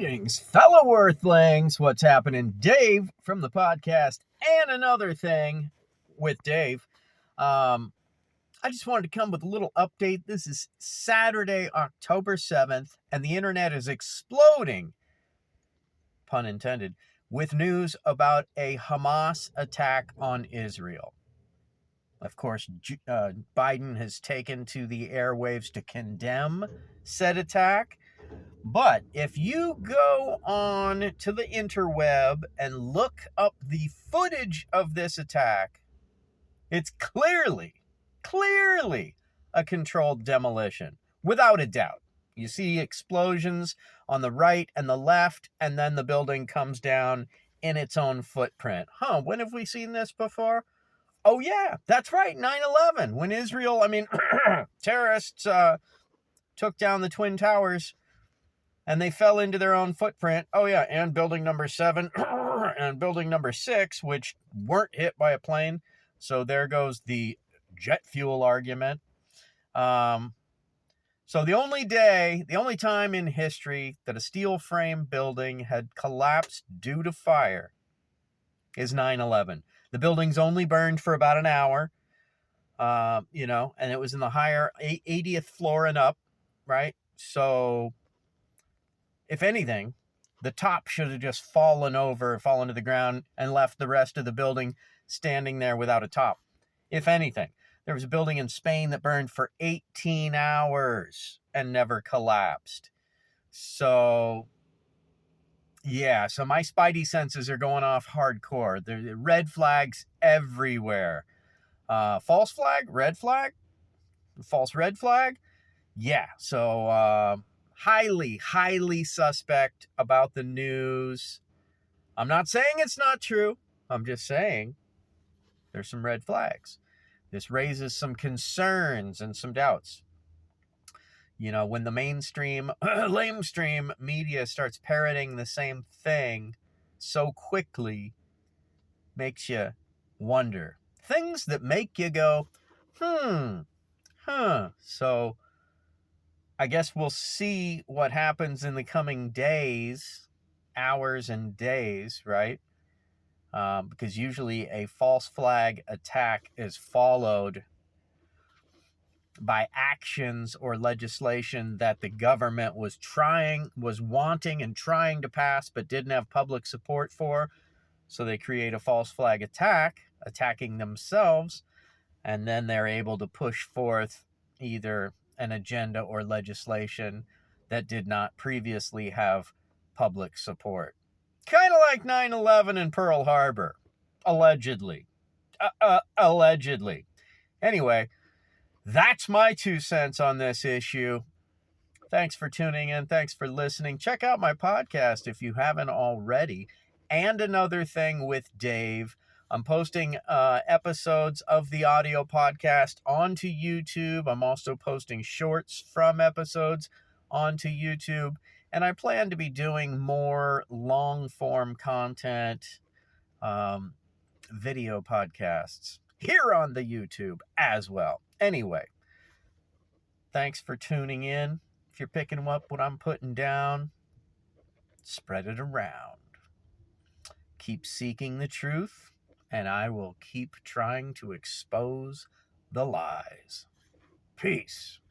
Greetings, fellow Earthlings. What's happening? Dave from the podcast and another thing with Dave. I just wanted to come with a little update. This is Saturday, October 7th, and the internet is exploding, pun intended, with news about a Hamas attack on Israel. Of course, Biden has taken to the airwaves to condemn said attack. But if you go on to the interweb and look up the footage of this attack, it's clearly a controlled demolition, without a doubt. You see explosions on the right and the left, and then the building comes down in its own footprint. When have we seen this before? Oh yeah, that's right, 9/11, when Israel, terrorists took down the Twin Towers, and they fell into their own footprint. Oh yeah, and building number 7 and building number 6, which weren't hit by a plane. So there goes the jet fuel argument. So the only time in history that a steel frame building had collapsed due to fire is 9/11. The building's only burned for about an hour, and it was in the higher 80th floor and up, right? So if anything, the top should have just fallen to the ground, and left the rest of the building standing there without a top. If anything, there was a building in Spain that burned for 18 hours and never collapsed. So, yeah, so my spidey senses are going off hardcore. There are red flags everywhere. False flag, red flag, false red flag. Yeah, so highly suspect about the news. I'm not saying it's not true. I'm just saying there's some red flags. This raises some concerns and some doubts. When the mainstream, lamestream media starts parroting the same thing so quickly, makes you wonder. Things that make you go, So I guess we'll see what happens in the coming days, hours and days, right? Because usually a false flag attack is followed by actions or legislation that the government was wanting and trying to pass, but didn't have public support for. So they create a false flag attack, attacking themselves, and then they're able to push forth either an agenda or legislation that did not previously have public support. Kind of like 9/11 and Pearl Harbor. Allegedly. Allegedly. Anyway, that's my 2 cents on this issue. Thanks for tuning in. Thanks for listening. Check out my podcast if you haven't already. And Another Thing with Dave. I'm posting episodes of the audio podcast onto YouTube. I'm also posting shorts from episodes onto YouTube. And I plan to be doing more long-form content, video podcasts here on the YouTube as well. Anyway, thanks for tuning in. If you're picking up what I'm putting down, spread it around. Keep seeking the truth, and I will keep trying to expose the lies. Peace.